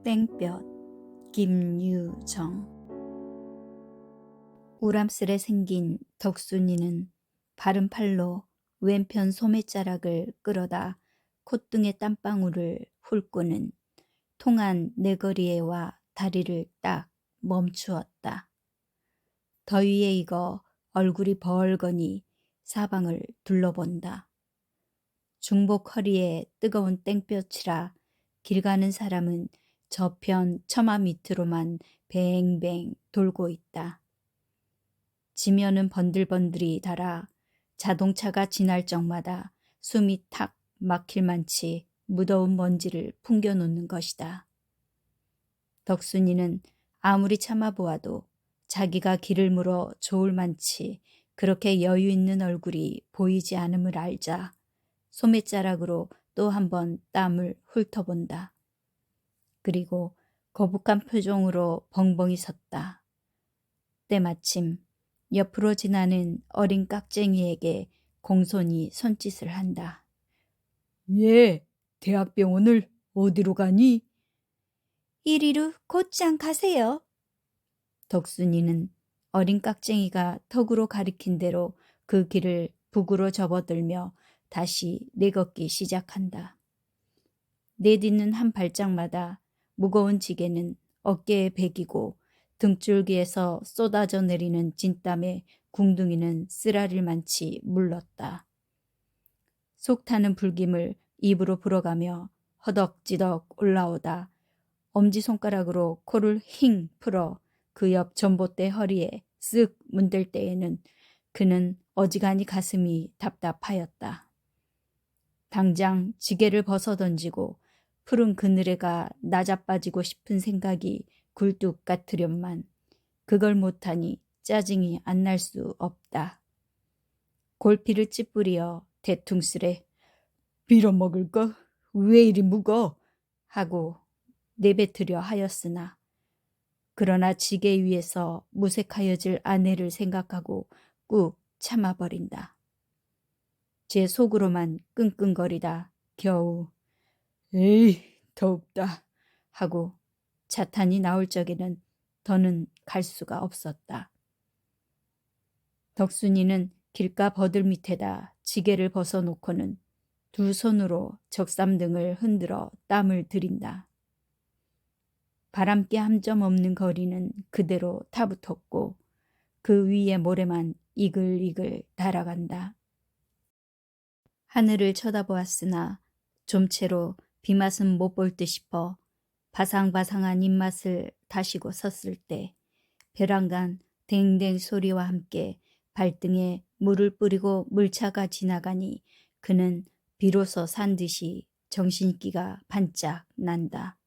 땡볕 김유정. 우람스레 생긴 덕순이는 바른 팔로 왼편 소매자락을 끌어다 콧등의 땀방울을 훑고는 통한 내거리에 와 다리를 딱 멈추었다. 더위에 익어 얼굴이 벌거니 사방을 둘러본다. 중복 허리에 뜨거운 땡볕이라 길 가는 사람은 저편 처마 밑으로만 뱅뱅 돌고 있다. 지면은 번들번들이 달아 자동차가 지날 적마다 숨이 탁 막힐 만치 무더운 먼지를 풍겨놓는 것이다. 덕순이는 아무리 참아보아도 자기가 길을 물어 좋을 만치 그렇게 여유 있는 얼굴이 보이지 않음을 알자 소매자락으로 또 한 번 땀을 훑어본다. 그리고 거북한 표정으로 벙벙이 섰다. 때마침 옆으로 지나는 어린 깍쟁이에게 공손히 손짓을 한다. 예, 대학병원을 어디로 가니? 이리로 곧장 가세요. 덕순이는 어린 깍쟁이가 턱으로 가리킨 대로 그 길을 북으로 접어들며 다시 내걷기 시작한다. 내딛는 한 발짝마다 무거운 지게는 어깨에 베기고 등줄기에서 쏟아져 내리는 진땀에 궁둥이는 쓰라릴 만치 물렀다. 속 타는 불김을 입으로 불어가며 허덕지덕 올라오다 엄지손가락으로 코를 힝 풀어 그 옆 전봇대 허리에 쓱 문댈 때에는 그는 어지간히 가슴이 답답하였다. 당장 지게를 벗어던지고 푸른 그늘에가 나자빠지고 싶은 생각이 굴뚝 같으련만 그걸 못하니 짜증이 안 날 수 없다. 골피를 찌푸리어 대퉁스레 빌어먹을까? 왜 이리 묵어? 하고 내뱉으려 하였으나 그러나 지게 위에서 무색하여질 아내를 생각하고 꾹 참아버린다. 제 속으로만 끙끙거리다 겨우 에이, 덥다. 하고 자탄이 나올 적에는 더는 갈 수가 없었다. 덕순이는 길가 버들 밑에다 지게를 벗어놓고는 두 손으로 적삼등을 흔들어 땀을 들인다. 바람기 한 점 없는 거리는 그대로 타붙었고 그 위에 모래만 이글이글 달아간다. 하늘을 쳐다보았으나 좀채로 비맛은 못 볼 듯 싶어 바상바상한 입맛을 다시고 섰을 때 벼랑간 댕댕 소리와 함께 발등에 물을 뿌리고 물차가 지나가니 그는 비로소 산 듯이 정신기가 반짝 난다.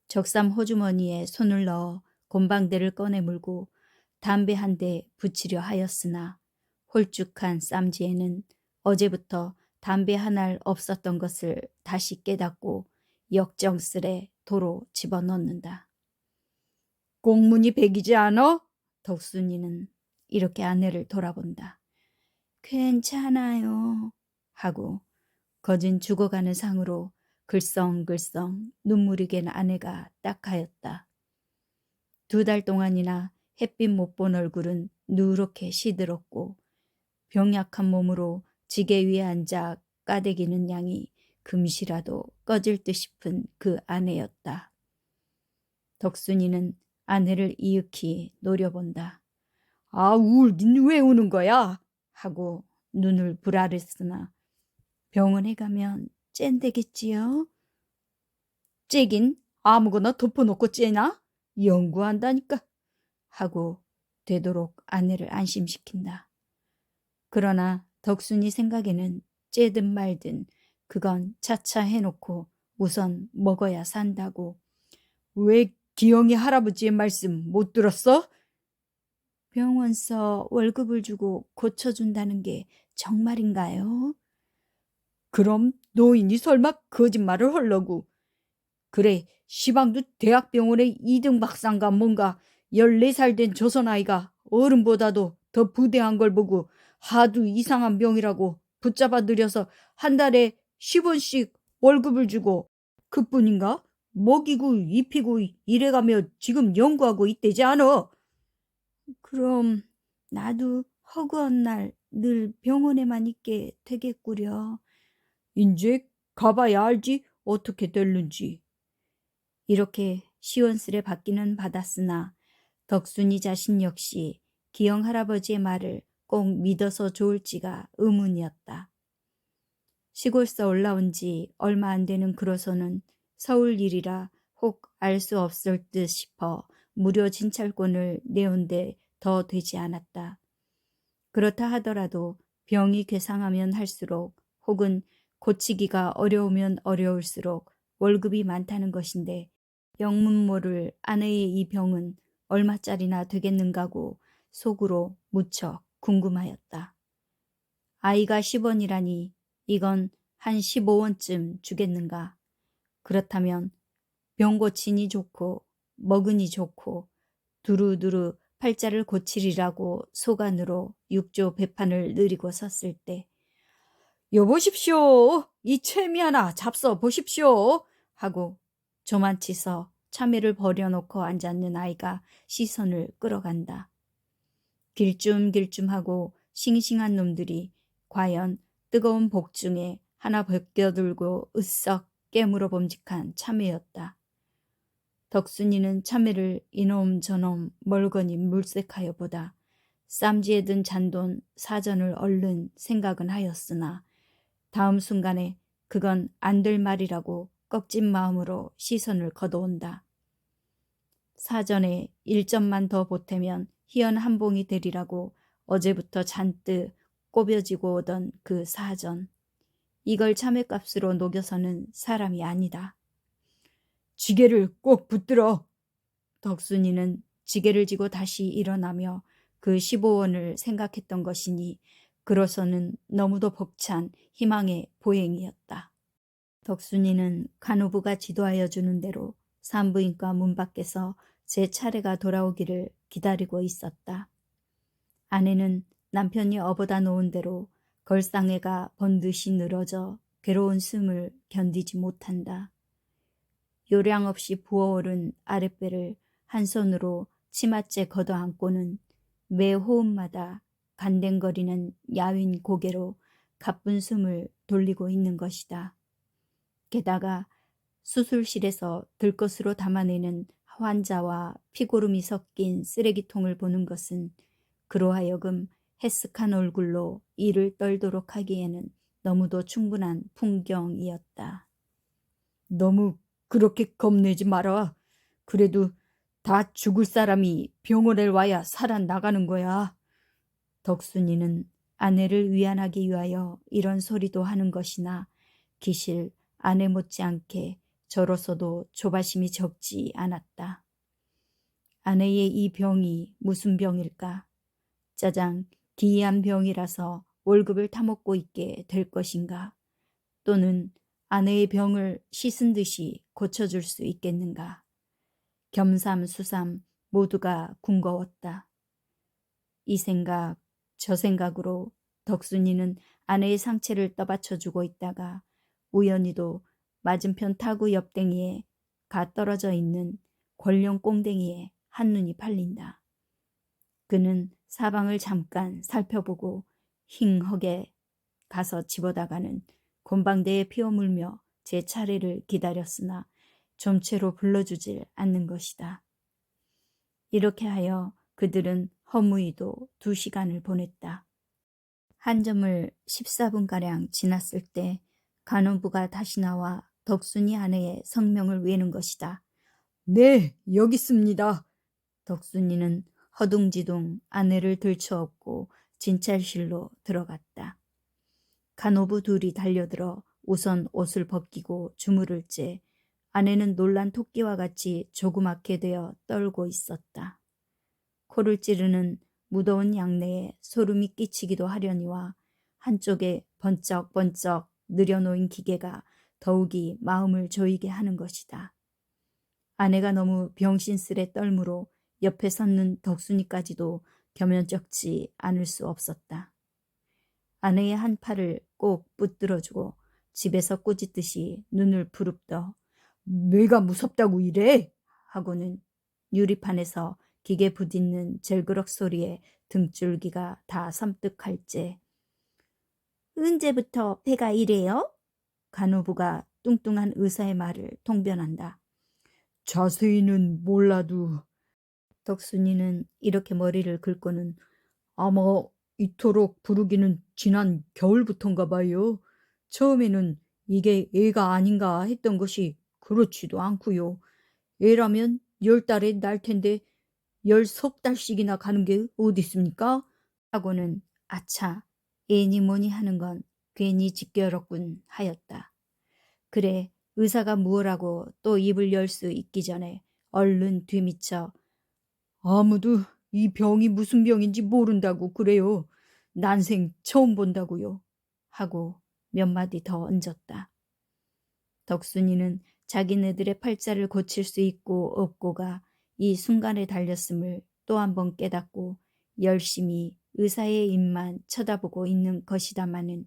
적삼 호주머니에 손을 넣어 곰방대를 꺼내 물고 담배 한 대 붙이려 하였으나 홀쭉한 쌈지에는 어제부터 담배 한 알 없었던 것을 다시 깨닫고 역정스레 도로 집어넣는다. 꽁무니 백이지 않아? 덕순이는 이렇게 아내를 돌아본다. 괜찮아요 하고 거진 죽어가는 상으로 글썽글썽 눈물이 갠 아내가 딱하였다. 2달 동안이나 햇빛 못 본 얼굴은 누렇게 시들었고 병약한 몸으로 지게 위에 앉아 까대기는 양이 금시라도 꺼질 듯 싶은 그 아내였다. 덕순이는 아내를 이윽히 노려본다. 아, 울긴 왜 우는 거야? 하고 눈을 부라르으나 병원에 가면 쨘되겠지요? 째긴 아무거나 덮어놓고 째나? 연구한다니까. 하고 되도록 아내를 안심시킨다. 그러나 덕순이 생각에는 째든 말든 그건 차차 해놓고 우선 먹어야 산다고. 왜 기영이 할아버지의 말씀 못 들었어? 병원서 월급을 주고 고쳐준다는 게 정말인가요? 그럼 노인이 설마 거짓말을 하려고. 그래, 시방도 대학병원의 2등 박사인가 뭔가 14살 된 조선아이가 어른보다도 더 부대한 걸 보고 하도 이상한 병이라고 붙잡아 들여서 한 달에 10원씩 월급을 주고 그뿐인가? 먹이고 입히고 이래가며 지금 연구하고 있대지 않어? 그럼 나도 허구한 날 늘 병원에만 있게 되겠구려. 인제 가봐야 알지 어떻게 될는지. 이렇게 시원스레 받기는 받았으나 덕순이 자신 역시 기영 할아버지의 말을 꼭 믿어서 좋을지가 의문이었다. 시골서 올라온 지 얼마 안 되는 그로서는 서울 일이라 혹 알 수 없을 듯 싶어 무료 진찰권을 내온데 더 되지 않았다. 그렇다 하더라도 병이 괴상하면 할수록 혹은 고치기가 어려우면 어려울수록 월급이 많다는 것인데 영문 모를 아내의 이 병은 얼마짜리나 되겠는가고 속으로 무척 궁금하였다. 아이가 10원이라니 이건 한 15원쯤 주겠는가. 그렇다면 병 고치니 좋고 먹으니 좋고 두루두루 팔자를 고치리라고 소간으로 육조 배판을 느리고 섰을 때 여보십시오. 이 채미 하나 잡숴 보십시오. 하고 저만치서 참외를 버려놓고 앉았는 아이가 시선을 끌어간다. 길쭉길쭉하고 싱싱한 놈들이 과연 뜨거운 복중에 하나 벗겨들고 으썩 깨물어 범직한 참외였다. 덕순이는 참외를 이놈 저놈 멀거니 물색하여 보다 쌈지에 든 잔돈 사전을 얼른 생각은 하였으나 다음 순간에 그건 안 될 말이라고 꺾진 마음으로 시선을 걷어온다. 사전에 1점만 더 보태면 희연 한 봉이 되리라고 어제부터 잔뜩 꼬벼지고 오던 그 사전. 이걸 참외값으로 녹여서는 사람이 아니다. 지게를 꼭 붙들어. 덕순이는 지게를 지고 다시 일어나며 그 15원을 생각했던 것이니 그로서는 너무도 벅찬 희망의 보행이었다. 덕순이는 간호부가 지도하여 주는 대로 산부인과 문 밖에서 제 차례가 돌아오기를 기다리고 있었다. 아내는 남편이 업어다 놓은 대로 걸상애가 번듯이 늘어져 괴로운 숨을 견디지 못한다. 요량 없이 부어오른 아랫배를 한 손으로 치맛째 걷어안고는 매 호흡마다 간댕거리는 야윈 고개로 가쁜 숨을 돌리고 있는 것이다. 게다가 수술실에서 들것으로 담아내는 환자와 피고름이 섞인 쓰레기통을 보는 것은 그로 하여금 해쓱한 얼굴로 이를 떨도록 하기에는 너무도 충분한 풍경이었다. 너무 그렇게 겁내지 마라. 그래도 다 죽을 사람이 병원에 와야 살아나가는 거야. 덕순이는 아내를 위안하기 위하여 이런 소리도 하는 것이나 기실 아내 못지않게 저로서도 조바심이 적지 않았다. 아내의 이 병이 무슨 병일까? 짜장 기이한 병이라서 월급을 타먹고 있게 될 것인가? 또는 아내의 병을 씻은 듯이 고쳐줄 수 있겠는가? 겸삼수삼 모두가 궁거웠다. 이 생각, 저 생각으로 덕순이는 아내의 상체를 떠받쳐주고 있다가 우연히도 맞은편 타구 옆댕이에 가 떨어져 있는 권룡 꽁댕이에 한눈이 팔린다. 그는 사방을 잠깐 살펴보고 힝하게 가서 집어다가는 곤방대에 피어물며 제 차례를 기다렸으나 좀채로 불러주질 않는 것이다. 이렇게 하여 그들은 허무히도 2시간을 보냈다. 한 점을 14분가량 지났을 때 간호부가 다시 나와 덕순이 아내의 성명을 외는 것이다. 네, 여기 있습니다. 덕순이는 허둥지둥 아내를 들쳐업고 진찰실로 들어갔다. 간호부 둘이 달려들어 우선 옷을 벗기고 주무를 째 아내는 놀란 토끼와 같이 조그맣게 되어 떨고 있었다. 코를 찌르는 무더운 양내에 소름이 끼치기도 하려니와 한쪽에 번쩍번쩍 느려놓인 기계가 더욱이 마음을 조이게 하는 것이다. 아내가 너무 병신스레 떨므로 옆에 섰는 덕순이까지도 겸연쩍지 않을 수 없었다. 아내의 한 팔을 꼭 붙들어주고 집에서 꾸짖듯이 눈을 부릅떠 뇌가 무섭다고 이래? 하고는 유리판에서 기계 부딪는 젤그럭 소리에 등줄기가 다 섬뜩할째. 언제부터 배가 이래요? 간호부가 뚱뚱한 의사의 말을 통변한다. 자세히는 몰라도 덕순이는 이렇게 머리를 긁고는 아마 이토록 부르기는 지난 겨울부터인가 봐요. 처음에는 이게 애가 아닌가 했던 것이 그렇지도 않고요. 애라면 10달에 날 텐데 10석 달씩이나 가는 게 어디 있습니까? 하고는 아차, 애니 뭐니 하는 건 괜히 지겨웠군 하였다. 그래, 의사가 무엇라고 또 입을 열 수 있기 전에 얼른 뒤미쳐 아무도 이 병이 무슨 병인지 모른다고 그래요. 난생 처음 본다고요. 하고 몇 마디 더 얹었다. 덕순이는 자기네들의 팔자를 고칠 수 있고 없고가 이 순간에 달렸음을 또 한 번 깨닫고 열심히 의사의 입만 쳐다보고 있는 것이다마는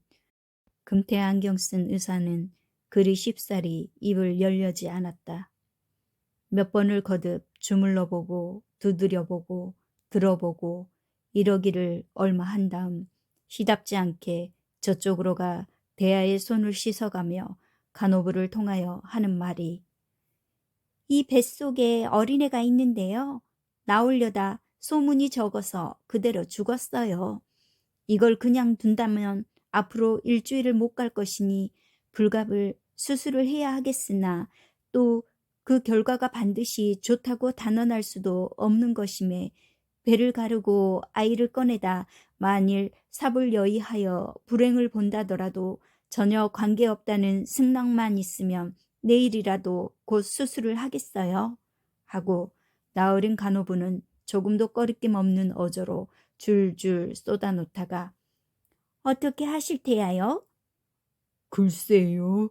금태 안경 쓴 의사는 그리 쉽사리 입을 열려지 않았다. 몇 번을 거듭 주물러보고 두드려보고 들어보고 이러기를 얼마 한 다음 시답지 않게 저쪽으로 가 대야에 손을 씻어가며 간호부를 통하여 하는 말이 이 뱃속에 어린애가 있는데요. 나오려다 소문이 적어서 그대로 죽었어요. 이걸 그냥 둔다면 앞으로 일주일을 못 갈 것이니 불갑을 수술을 해야 하겠으나 또 그 결과가 반드시 좋다고 단언할 수도 없는 것임에 배를 가르고 아이를 꺼내다 만일 사불여의하여 불행을 본다더라도 전혀 관계없다는 승낙만 있으면 내일이라도 곧 수술을 하겠어요. 하고 나으린 간호부는 조금도 꺼리낌 없는 어조로 줄줄 쏟아놓다가 어떻게 하실 테야요? 글쎄요.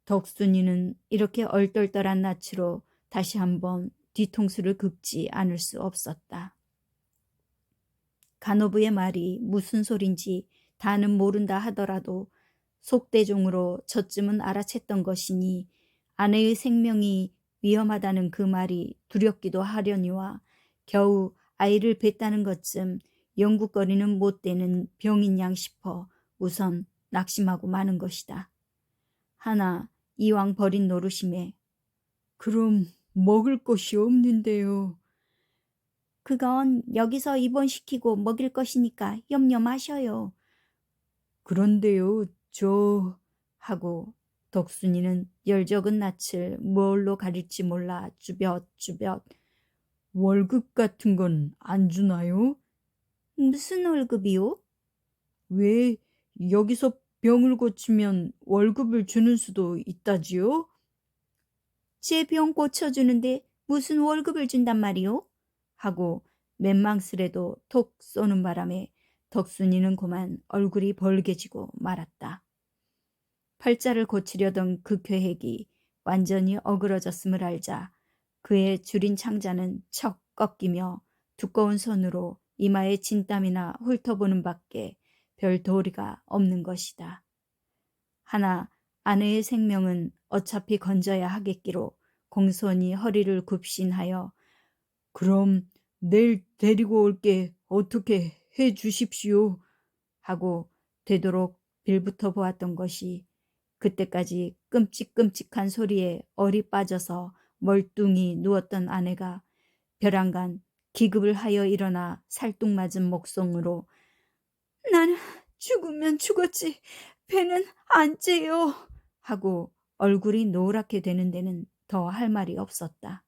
덕순이는 이렇게 얼떨떨한 낯으로 다시 한번 뒤통수를 긁지 않을 수 없었다. 간호부의 말이 무슨 소린지 다는 모른다 하더라도 속대중으로 저쯤은 알아챘던 것이니 아내의 생명이 위험하다는 그 말이 두렵기도 하려니와 겨우 아이를 뱄다는 것쯤 영국거리는 못 되는 병인 양 싶어 우선 낙심하고 마는 것이다. 하나 이왕 버린 노릇임에 그럼 먹을 것이 없는데요. 그건 여기서 입원시키고 먹일 것이니까 염려 마셔요. 그런데요, 하고 덕순이는 열적은 낯을 뭘로 가릴지 몰라 쭈뼛쭈뼛 월급 같은 건 안 주나요? 무슨 월급이요? 왜 여기서 병을 고치면 월급을 주는 수도 있다지요? 제 병 고쳐주는데 무슨 월급을 준단 말이오? 하고 맨망스레도 톡 쏘는 바람에 덕순이는 그만 얼굴이 벌개지고 말았다. 팔자를 고치려던 그 계획이 완전히 어그러졌음을 알자 그의 줄인 창자는 척 꺾이며 두꺼운 손으로 이마에 진땀이나 훑어보는 밖에 별 도리가 없는 것이다. 하나 아내의 생명은 어차피 건져야 하겠기로 공손히 허리를 굽신하여 그럼 내일 데리고 올게 어떻게 해 주십시오. 하고 되도록 빌붙어 보았던 것이 그때까지 끔찍끔찍한 소리에 얼이 빠져서 멀뚱히 누웠던 아내가 벼랑간 기급을 하여 일어나 살뚱맞은 목성으로 나는 죽으면 죽었지 배는 안 째요 하고 얼굴이 노랗게 되는 데는 더 할 말이 없었다.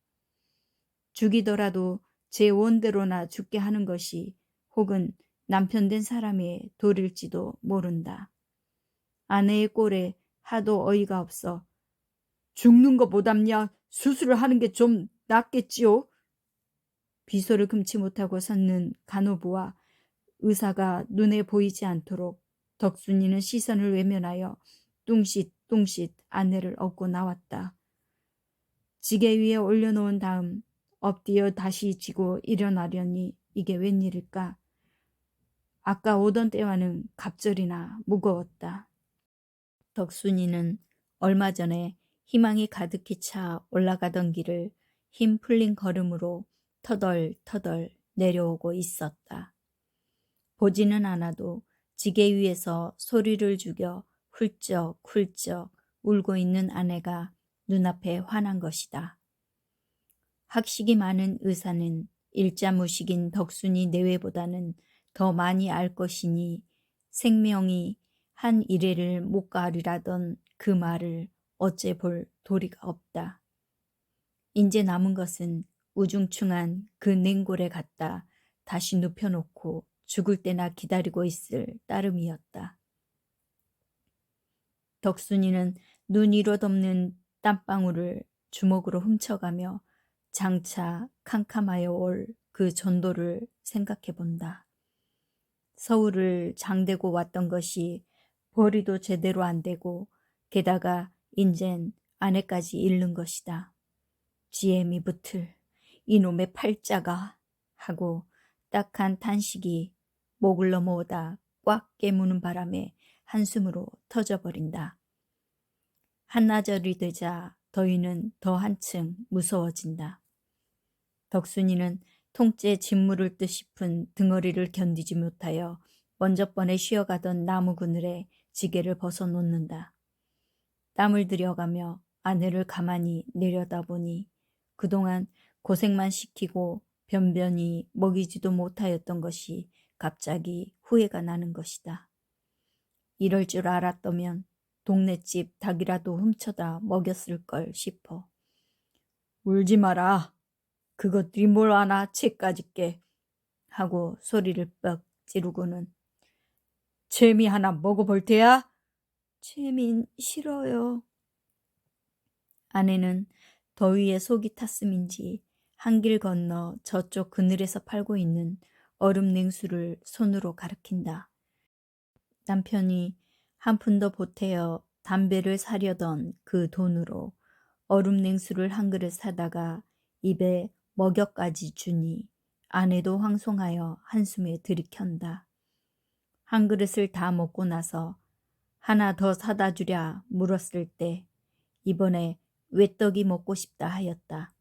죽이더라도 제 원대로나 죽게 하는 것이 혹은 남편 된 사람의 도릴지도 모른다. 아내의 꼴에 하도 어이가 없어 죽는 것보담야 수술을 하는 게 좀 낫겠지요? 비소를 금치 못하고 섰는 간호부와 의사가 눈에 보이지 않도록 덕순이는 시선을 외면하여 뚱싯뚱싯 아내를 업고 나왔다. 지게 위에 올려놓은 다음 엎드려 다시 지고 일어나려니 이게 웬일일까? 아까 오던 때와는 갑절이나 무거웠다. 덕순이는 얼마 전에 희망이 가득히 차 올라가던 길을 힘 풀린 걸음으로 터덜터덜 내려오고 있었다. 보지는 않아도 지게 위에서 소리를 죽여 훌쩍훌쩍 울고 있는 아내가 눈앞에 환한 것이다. 학식이 많은 의사는 일자무식인 덕순이 내외보다는 더 많이 알 것이니 생명이 한 일회를 못 가리라던 그 말을 어째 볼 도리가 없다. 인제 남은 것은 우중충한 그 냉골에 갖다 다시 눕혀놓고 죽을 때나 기다리고 있을 따름이었다. 덕순이는 눈 위로 덮는 땀방울을 주먹으로 훔쳐가며 장차 캄캄하여 올 그 전도를 생각해 본다. 서울을 장대고 왔던 것이 벌이도 제대로 안 되고 게다가 인젠 아내까지 잃는 것이다. 지혜미 붙을 이놈의 팔자가 하고 딱한 탄식이 목을 넘어오다 꽉 깨무는 바람에 한숨으로 터져버린다. 한나절이 되자 더위는 더 한층 무서워진다. 덕순이는 통째 짓물을 듯 싶은 등허리를 견디지 못하여 먼저 번에 쉬어가던 나무 그늘에 지게를 벗어놓는다. 땀을 들여가며 아내를 가만히 내려다보니 그동안 고생만 시키고 변변히 먹이지도 못하였던 것이 갑자기 후회가 나는 것이다. 이럴 줄 알았더면 동네집 닭이라도 훔쳐다 먹였을 걸 싶어. 울지 마라. 그것들이 뭘 아나 채까짓게 하고 소리를 뻑 지르고는 채미 하나 먹어볼 테야? 채민 싫어요. 아내는 더위에 속이 탔음인지 한 길 건너 저쪽 그늘에서 팔고 있는 얼음 냉수를 손으로 가리킨다. 남편이 한 푼 더 보태어 담배를 사려던 그 돈으로 얼음 냉수를 한 그릇 사다가 입에 먹여까지 주니 아내도 황송하여 한숨에 들이켠다. 한 그릇을 다 먹고 나서 하나 더 사다 주랴 물었을 때 이번에 외떡이 먹고 싶다 하였다.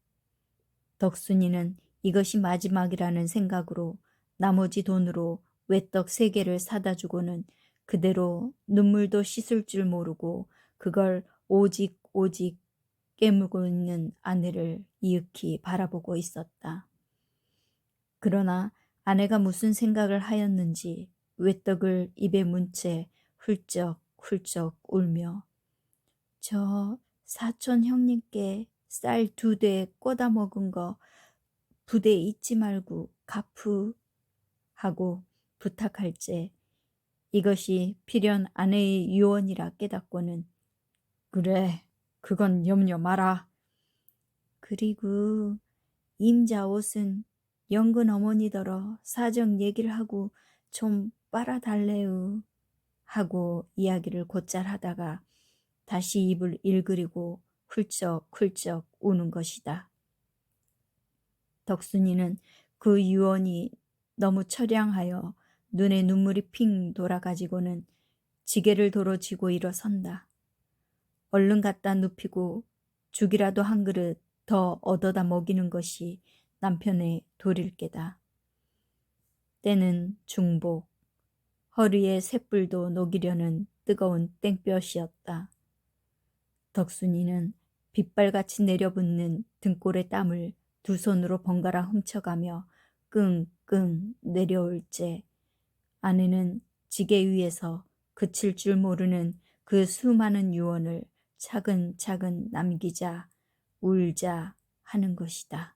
덕순이는 이것이 마지막이라는 생각으로 나머지 돈으로 외떡 3개를 사다 주고는 그대로 눈물도 씻을 줄 모르고 그걸 오직 깨물고 있는 아내를 이윽히 바라보고 있었다. 그러나 아내가 무슨 생각을 하였는지 외떡을 입에 문 채 훌쩍훌쩍 울며 저 사촌 형님께 쌀 2대 꽂아 먹은 거 부대 잊지 말고 갚으 하고 부탁할제 이것이 필연 아내의 유언이라 깨닫고는 그래, 그건 염려 마라. 그리고 임자 옷은 영근 어머니더러 사정 얘기를 하고 좀 빨아달래우 하고 이야기를 곧잘 하다가 다시 입을 일그리고 훌쩍훌쩍 우는 것이다. 덕순이는 그 유언이 너무 처량하여 눈에 눈물이 핑 돌아가지고는 지게를 도로 쥐고 일어선다. 얼른 갖다 눕히고 죽이라도 한 그릇 더 얻어다 먹이는 것이 남편의 도릴 게다. 때는 중복, 허리에 쇳불도 녹이려는 뜨거운 땡볕이었다. 덕순이는 빗발같이 내려붙는 등골의 땀을 2손으로 번갈아 훔쳐가며 끙끙 내려올째 아내는 지게 위에서 그칠 줄 모르는 그 수많은 유언을 차근차근 남기자 울자 하는 것이다.